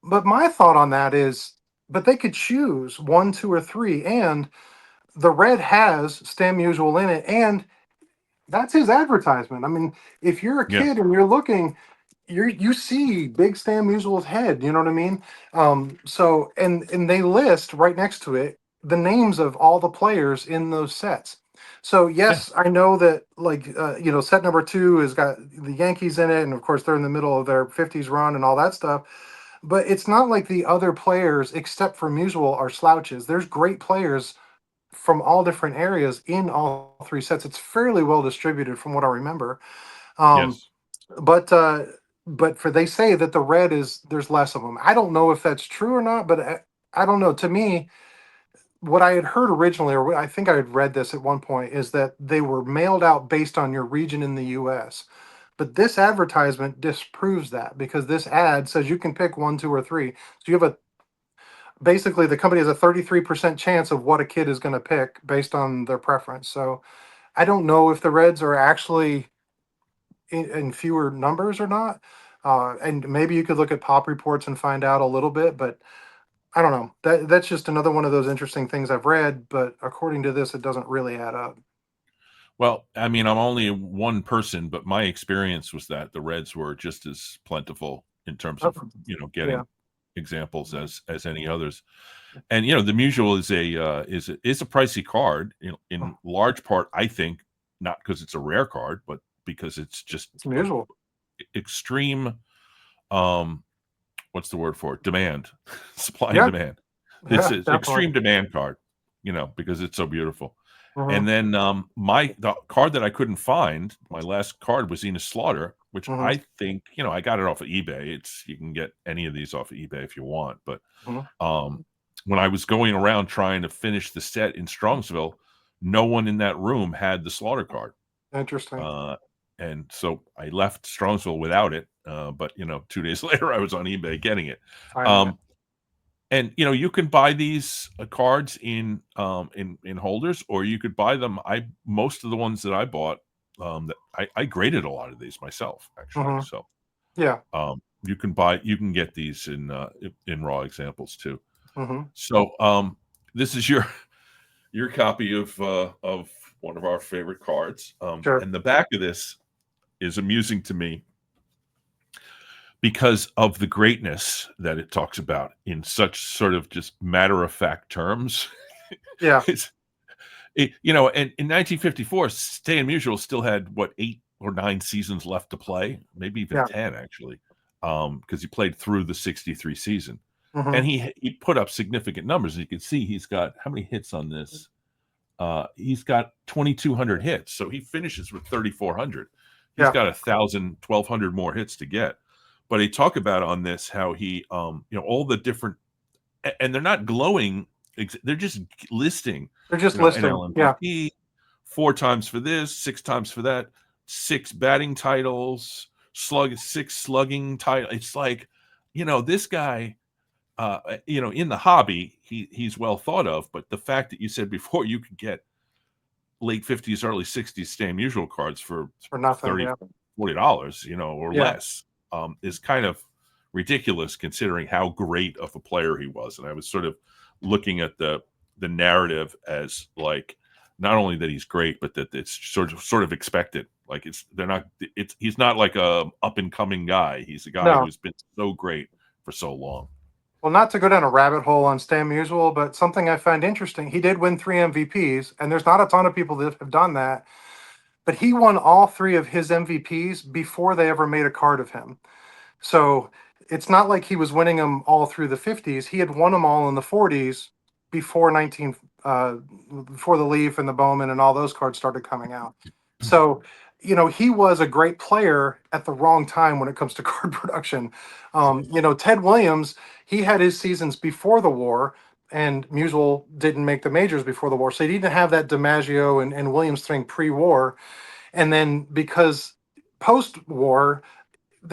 But my thought on that is, but they could choose 1, 2, or 3, and the red has Stan Musial in it, and that's his advertisement. I mean, if you're a Yeah, kid and you're looking, you see Big Stan Musial's head. You know what I mean? So and they list right next to it the names of all the players in those sets. So yeah, yes, I know that set number 2 has got the Yankees in it, and of course they're in the middle of their '50s run and all that stuff. but it's not like the other players, except for Musial, are slouches. There's great players from all different areas in all three sets. It's fairly well distributed from what I remember. Um, Yes. but uh, but for they say that the red is there's less of them. I don't know if that's true or not, but I don't know. To me, what I had heard originally, or I think I had read this at one point, is that they were mailed out based on your region in the U.S. But this advertisement disproves that because this ad says you can pick one, two, or three. So you have a basically the company has a 33% chance of what a kid is going to pick based on their preference. So I don't know if the Reds are actually in fewer numbers or not. And maybe you could look at pop reports and find out a little bit, but I don't know. That's just another one of those interesting things I've read, but according to this, it doesn't really add up. Well, I mean, I'm only one person, but my experience was that the Reds were just as plentiful in terms Oh, of, yeah. getting examples as any others. And the Musial is a pricey card, in large part, I think, not because it's a rare card, but because it's just It's of unusual. extreme, um what's the word for it? Demand, supply and Yeah. demand. It's Yeah. an Definitely. extreme demand card, because it's so beautiful. Hmm. And then the card that I couldn't find, my last card was Enos Slaughter, which Hmm. I think, I got it off of eBay. You can get any of these off of eBay if you want. But Hmm. um, when I was going around trying to finish the set in Strongsville, no one in that room had the Slaughter card. Interesting. Uh, and so I left Strongsville without it. But 2 days later, I was on eBay getting it. Finding it. Um, and you can buy these cards in holders, or you could buy them. Most of the ones that I bought, that I graded a lot of these myself, actually. Hmm. So Yeah. you can get these in raw examples too. Hmm. So this is your copy of one of our favorite cards. Sure. And the back of this is amusing to me because of the greatness that it talks about in such sort of just matter of fact terms. Yeah. It's and in 1954, Stay Unusual still had what 8 or 9 seasons left to play, maybe even Yeah. 10 actually, because he played through the '63 season, and Hmm. he put up significant numbers. And you can see he's got how many hits on this? He's got 2,200 hits, so he finishes with 3,400. He's Yeah. got 1,000, 1,200 more hits to get. But he talk about on this how he, all the different, and they're not glowing. They're just listing, They're just an listing. Yeah. LMVP, 4 times for this, 6 times for that, 6 batting titles, 6 slugging title. It's like, this guy, in the hobby, he's well thought of. But the fact that you said before you could get late '50s, early '60s Stay Unusual cards for For nothing. 30, Yeah. $40, or Yeah. less, is kind of ridiculous considering how great of a player he was. And I was sort of looking at the narrative as like not only that he's great, but that it's sort of expected. Like he's not like a up and coming guy. He's a guy No. who's been so great for so long. Well, not to go down a rabbit hole on Stan Musial, but something I find interesting. He did win three MVPs, and there's not a ton of people that have done that. But he won all three of his MVPs before they ever made a card of him. So it's not like he was winning them all through the 50s. He had won them all in the 40s before 19 before the Leaf and the Bowman and all those cards started coming out. So, he was a great player at the wrong time when it comes to card production. Ted Williams, he had his seasons before the war, and Musial didn't make the majors before the war. So he didn't have that DiMaggio and Williams thing pre-war. And then because post-war,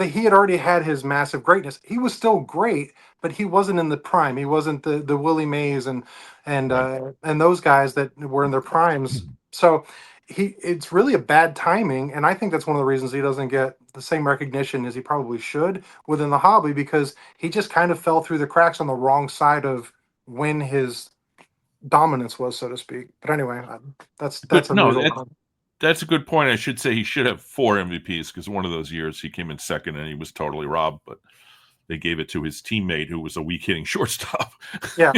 he had already had his massive greatness. He was still great, but he wasn't in the prime. He wasn't the Willie Mays Right. and those guys that were in their primes. So it's really a bad timing, and I think that's one of the reasons he doesn't get the same recognition as he probably should within the hobby because he just kind of fell through the cracks on the wrong side of when his dominance was, so to speak. But anyway, that's But no, unusual. that's a good point. I should say he should have 4 MVPs because one of those years he came in second and he was totally robbed. But they gave it to his teammate who was a weak hitting shortstop, Yeah,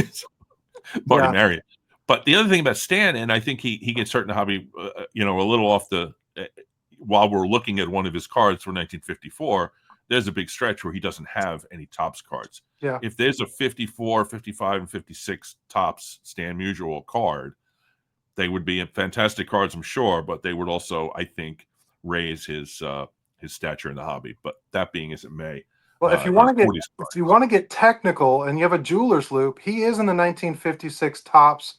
Marty yeah, Marion. But the other thing about Stan, and I think he gets hurt in the hobby, a little off the. While we're looking at one of his cards for 1954, there's a big stretch where he doesn't have any Topps cards. Yeah. If there's a 54, 55, and 56 Topps Stan Musial card, they would be fantastic cards, I'm sure, but they would also, I think, raise his stature in the hobby. But that being as it may, Well, if you his want to get 40s if card. you want to get technical and you have a jeweler's loop, he is in the 1956 Topps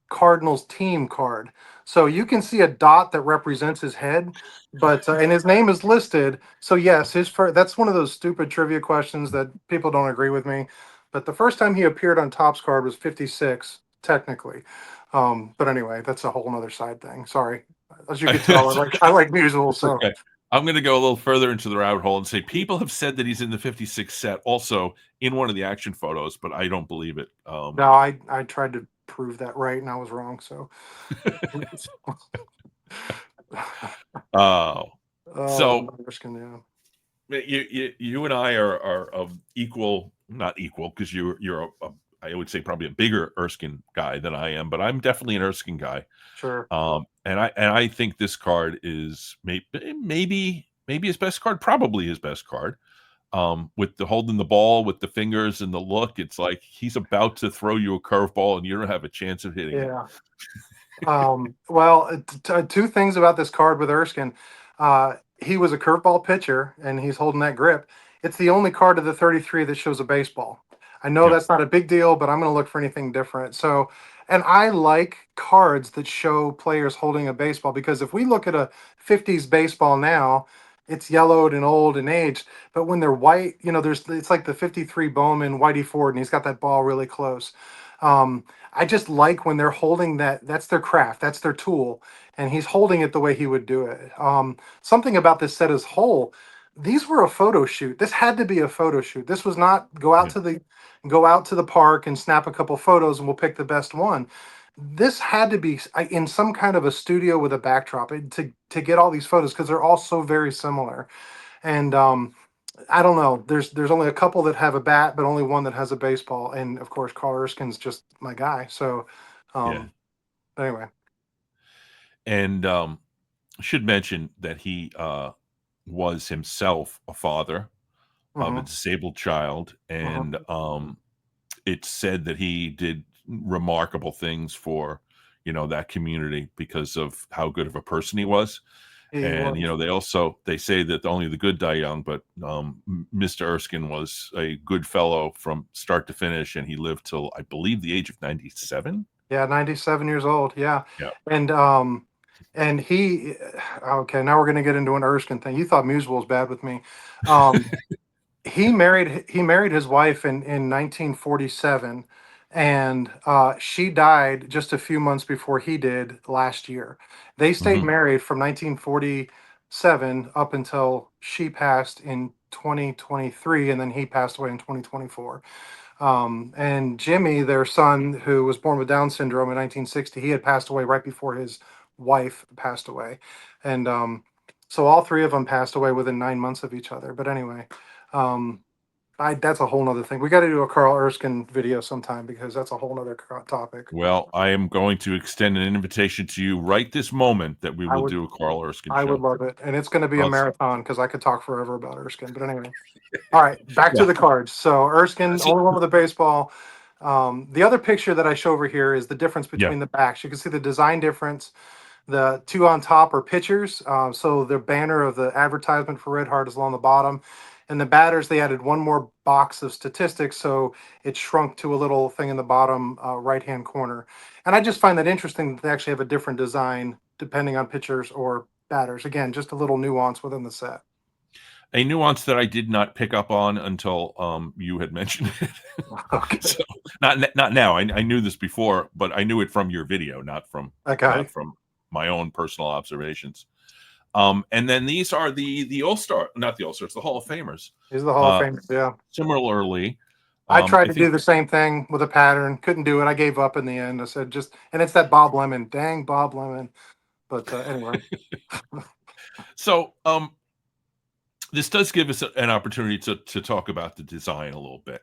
Cardinals team card. So you can see a dot that represents his head, but and his name is listed. So yes, his first, that's one of those stupid trivia questions that people don't agree with me. But the first time he appeared on Topps card was 56, technically. But anyway, that's a whole other side thing. Sorry. As you could tell, It's I like okay. musicals, It's so okay. I'm going to go a little further into the rabbit hole and say people have said that he's in the 56 set also in one of the action photos, but I don't believe it. no, I tried to prove that right and I was wrong. So Oh, oh, so Erskine, you and I are of equal, not equal, because you're I would say probably a bigger Erskine guy than I am, but I'm definitely an Erskine guy. sure. And I think this card is maybe his best card, probably his best card. With the holding the ball with the fingers and the look, it's like he's about to throw you a curveball and you don't have a chance of hitting it. Yeah. Well, two things about this card with Erskine. He was a curveball pitcher, and he's holding that grip. It's the only card of the 33 that shows a baseball. I know Yeah, that's not a big deal, but I'm going to look for anything different. So, and I like cards that show players holding a baseball because if we look at a 50s baseball now, it's yellowed and old and aged. But when they're white, it's like the 53 Bowman Whitey Ford, and he's got that ball really close. I just like when they're holding that. That's their craft. That's their tool, and he's holding it the way he would do it. Something about this set as whole. These were a photo shoot. This had to be a photo shoot. This was not yeah, go out to the park and snap a couple photos and we'll pick the best one. This had to be in some kind of a studio with a backdrop to get all these photos because they're all so very similar. And I don't know. There's only a couple that have a bat, but only one that has a baseball. And of course, Carl Erskine's just my guy. So, yeah. um, anyway. And should mention that he was himself a father of a Hmm. disabled child, and Hmm. it's said that he did remarkable things for that community because of how good of a person he was. He And was. they say that only the good die young, but Mr. Erskine was a good fellow from start to finish, and he lived till I believe the age of 97. Yeah, 97 years old. Yeah, Yeah. and he. Okay, now we're gonna get into an Erskine thing. You thought Musial was bad with me. Um, he married his wife in 1947, and she died just a few months before he did last year. They stayed Hmm. married from 1947 up until she passed in 2023, and then he passed away in 2024. And Jimmy, their son, who was born with Down syndrome in 1960, he had passed away right before his wife passed away, and so all three of them passed away within 9 months of each other. But anyway, um, that's a whole nother thing. We got to do a Carl Erskine video sometime because that's a whole nother topic. Well, I am going to extend an invitation to you right this moment that we I will would, do a Carl Erskine I would show. love it, and it's going to be a Let's, marathon because I could talk forever about Erskine. But anyway, all right, back to yeah. the cards. So Erskine, See, only one with a baseball. The other picture that I show over here is the difference yeah. between the backs. You can see the design difference. The two on top are pitchers. So the banner of the advertisement for Red Heart is along the bottom. And the batters, they added one more box of statistics. So it shrunk to a little thing in the bottom right hand corner. And I just find that interesting that they actually have a different design depending on pitchers or batters. Again, just a little nuance within the set. A nuance that I did not pick up on until you had mentioned it. Okay. So not now. I knew this before, but I knew it from your video, Okay. not from my own personal observations. And then these are the All Star, not the All Stars, the Hall of Famers. He's the Hall of Uh, Fame. Yeah. Similarly, I tried I to do think the same thing with a pattern. Couldn't do it. I gave up in the end. I said just, and it's that Bob Lemon. Dang Bob Lemon. But anyway. so. This does give us an opportunity to talk about the design a little bit,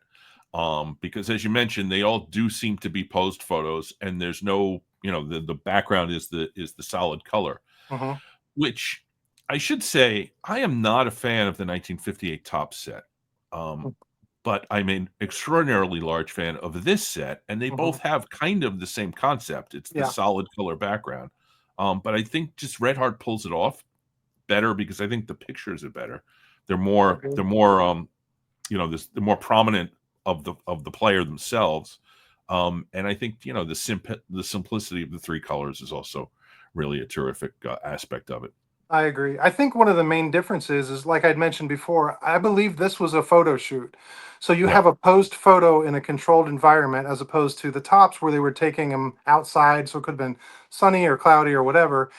because as you mentioned, they all do seem to be posed photos, and there's no, the background is the solid color, Hmm. which I should say I am not a fan of the 1958 top set, but I'm an extraordinarily large fan of this set, and they Hmm. both have kind of the same concept. It's the Yeah, solid color background, but I think just Red Heart pulls it off better because I think the pictures are better. I They're agree. more the more prominent of the player themselves, and I think the simplicity of the three colors is also really a terrific aspect of it. I agree. I think one of the main differences is, like I'd mentioned before, I believe this was a photo shoot. So you Yeah. have a posed photo in a controlled environment as opposed to the tops where they were taking them outside. So it could have been sunny or cloudy or whatever.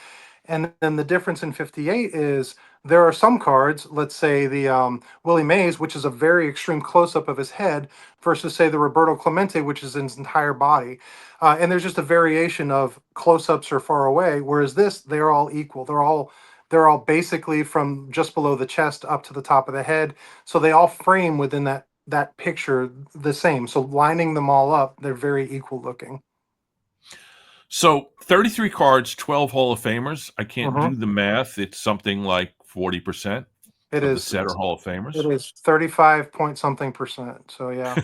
And then the difference in 58 is there are some cards, let's say the Willie Mays, which is a very extreme close up of his head, versus, say, the Roberto Clemente, which is in his entire body. And there's just a variation of close ups or far away. Whereas this, they're all equal. They're all basically from just below the chest up to the top of the head. So they all frame within that picture the same. So lining them all up, they're very equal looking. So 33 cards, 12 Hall of Famers. I can't Hmm. do the math. It's something like 40% It of the is. set are Hall of Famers. It is 35 point something percent. So yeah.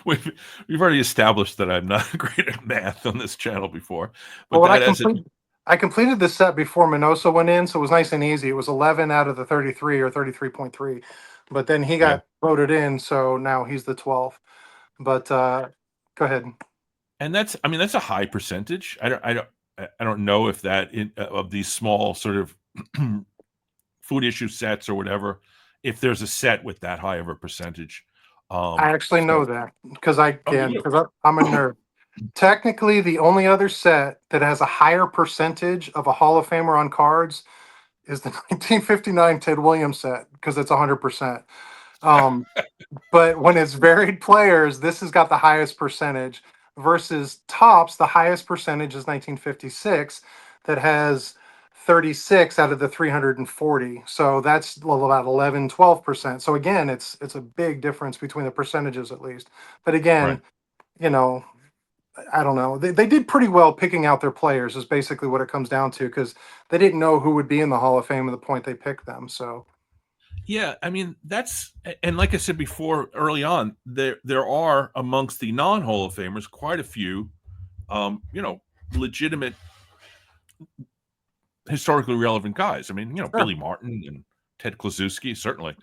We've, we've already established that I'm not great at math on this channel before, Well, but that as it, I completed the set before Minoso went in, so it was nice and easy. It was 11 out of the 33 or 33.3. But then he yeah. got voted in, so now he's the 12th. But go ahead. And I mean, that's a high percentage. I don't know if of these small sort of food issue sets or whatever, if there's a set with that high of a percentage. I actually So, know that because I oh, you can, do? because I'm a nerd. Technically, the only other set that has a higher percentage of a Hall of Famer on cards is the 1959 Ted Williams set because it's 100%. Um, But when it's varied players, this has got the highest percentage versus tops. The highest percentage is 1956 that has 36 out of the 340. So that's about 11, 12%. So again, it's a big difference between the percentages at least. But Right. again, you know, I don't know. They did pretty well picking out their players is basically what it comes down to because they didn't know who would be in the Hall of Fame at the point they picked them. So Yeah, I mean and like I said before, early on, there are amongst the non Hall of Famers quite a few, legitimate historically relevant guys. I mean, sure. Billy Martin and Ted Klaczewski certainly.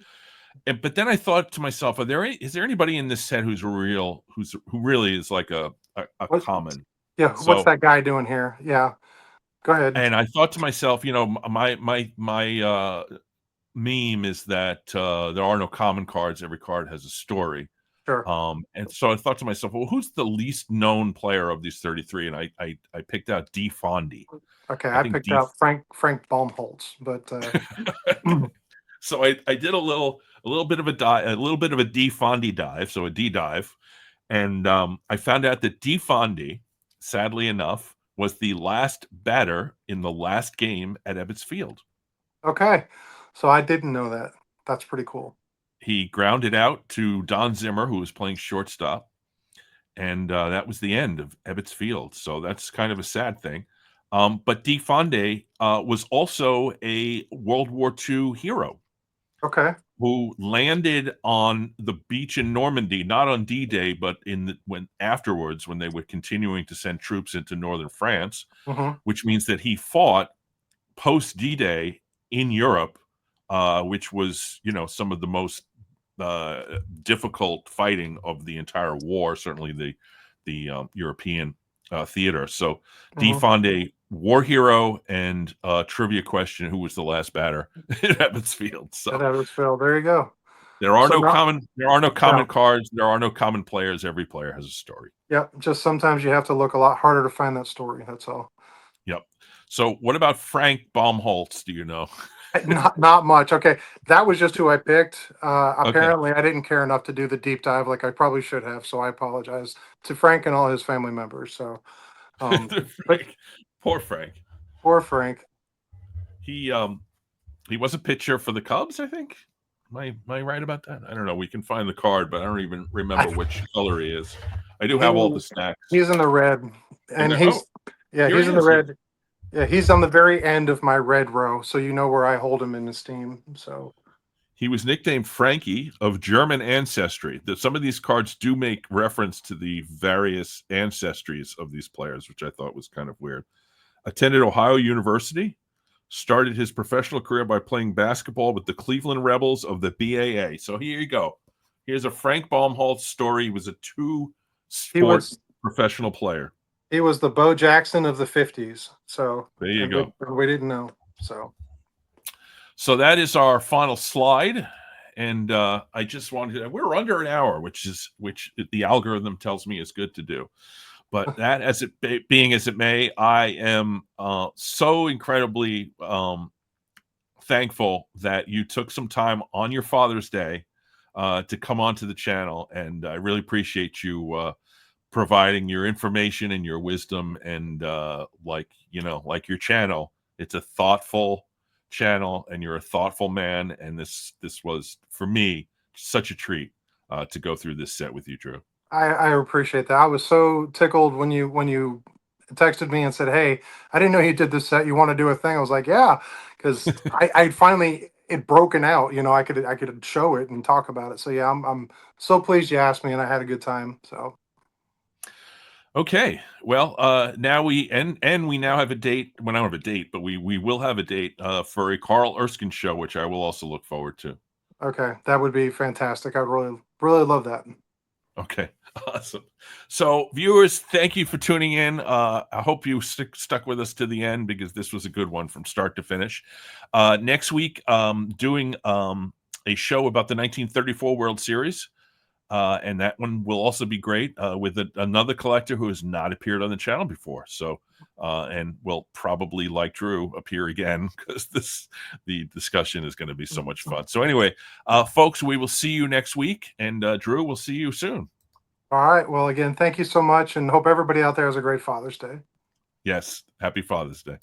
But then I thought to myself, is there anybody in this set who really is like a What common? yeah, what's So, that guy doing here? Yeah. Go ahead. and I thought to myself, my meme is that there are no common cards. Every card has a story. Sure. And so I thought to myself, well, who's the least known player of these 33? And I picked out D Fondy. Okay, I I think picked D. out Frank Baumholtz, but So I did a little bit of a little bit of a D Fondy dive, so a D dive, and I found out that D Fondy, sadly enough, was the last batter in the last game at Ebbets Field. okay. So I didn't know that. That's pretty cool. He grounded out to Don Zimmer, who was playing shortstop, and that was the end of Ebbets Field. So that's kind of a sad thing. But D Fonde was also a World War II hero Okay. who landed on the beach in Normandy, not on D-Day, but when afterwards, when they were continuing to send troops into northern France, Mm-hmm. which means that he fought post D-Day in Europe, which was some of the most difficult fighting of the entire war, certainly the European theater. So D. Mm-hmm. Fonde, war hero, and trivia question: who was the last batter at Evans Field? At So Edwardsville. There you go. there are So no not common no. cards. There are no common players. Every player has a story. Yep. Just sometimes you have to look a lot harder to find that story. That's all. Yep. So what about Frank Baumholtz? Do you know? Not much. Okay. That was just who I picked. Okay. Apparently I didn't care enough to do the deep dive like I probably should have. So I apologize to Frank and all his family members. So but Frank, poor Frank. poor Frank. He he was a pitcher for the Cubs, I think. Am I right about that? I don't know. We can find the card, but I don't even remember I, which color he is. I do have all he the stacks. he's in the red. And Okay. Oh, he's yeah, here he's he in the is. red. Yeah, he's on the very end of my red row, so you know where I hold him in esteem. So He was nicknamed Frankie of German ancestry. That some of these cards do make reference to the various ancestries of these players, which I thought was kind of weird. Attended Ohio University, started his professional career by playing basketball with the Cleveland Rebels of the BAA. So here you go. Here's a Frank Baumholtz story. He was a he two-sport was professional player. he was the Bo Jackson of the '50s. So There you and go. we didn't know. So that is our final slide. And I just wanted to, we're under an hour, which the algorithm tells me is good to do. But that as it being as it may, I am so incredibly thankful that you took some time on your Father's Day to come onto the channel, and I really appreciate you providing your information and your wisdom. And like your channel, it's a thoughtful channel, and you're a thoughtful man. And this was for me such a treat to go through this set with you, Drew. I appreciate that. I was so tickled when you texted me and said, "Hey, I didn't know you did this set. You want to do a thing?" I was like, "Yeah," because I finally it broken out. You know, I could show it and talk about it. So yeah, I'm so pleased you asked me, and I had a good time. So Okay. Well, now we now have a date. Well, I don't have a date, but we will have a date for a Carl Erskine show, which I will also look forward to. okay, that would be fantastic. I'd really love that. Okay. Awesome. So, viewers, thank you for tuning in. I hope you stuck with us to the end, because this was a good one from start to finish. Next week, doing a show about the 1934 World Series. And that one will also be great with another collector who has not appeared on the channel before. So, and will probably, like Drew, appear again, because the discussion is going to be so much fun. So anyway, folks, we will see you next week, and Drew, we'll see you soon. All right. Well, again, thank you so much, and hope everybody out there has a great Father's Day. Yes, happy Father's Day.